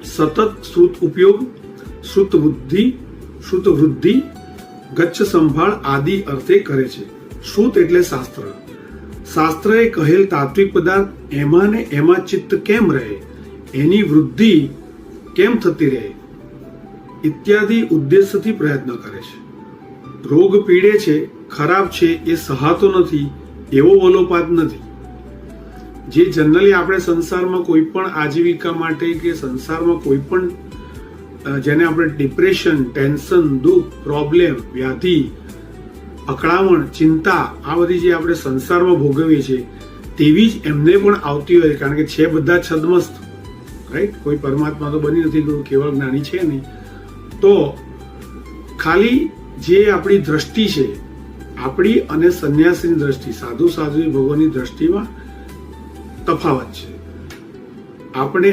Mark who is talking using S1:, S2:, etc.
S1: સતત શ્રુત ઉપયોગ, શ્રુત વૃદ્ધિ, ગચ્છ સંભાળ આદિ અર્થે કરે છે. શ્રુત એટલે શાસ્ત્ર. શાસ્ત્રએ કહેલ તાત્વિક પદાર્થ એમાં ને એમાં ચિત્ત કેમ રહે, એની વૃદ્ધિ કેમ થતી રહે ઇત્યાદિ ઉદ્દેશથી પ્રયત્ન કરે છે. રોગ પીડે છે, ખરાબ છે એ સહાતો નથી એવો વલોપાત નથી. જે જનરલી આપણે સંસારમાં કોઈ પણ આજીવિકા માટે કે સંસારમાં કોઈ પણ જેને આપણે ડિપ્રેશન, ટેન્શન, દુઃખ, પ્રોબ્લેમ, વ્યાધિ, અકળામણ, ચિંતા આ બધી જે આપણે સંસારમાં ભોગવીએ છીએ તેવી જ એમને પણ આવતી હોય, કારણ કે છે બધા છદ્મસ્ત, રાઈટ? કોઈ પરમાત્મા તો બની નથી, કોઈ કેવળ જ્ઞાની છે નહીં. તો ખાલી જે આપણી દ્રષ્ટિ છે, આપણી અને સંન્યાસીની દ્રષ્ટિ, સાધુ ભગવાનની દ્રષ્ટિમાં તફાવત છે. આપણે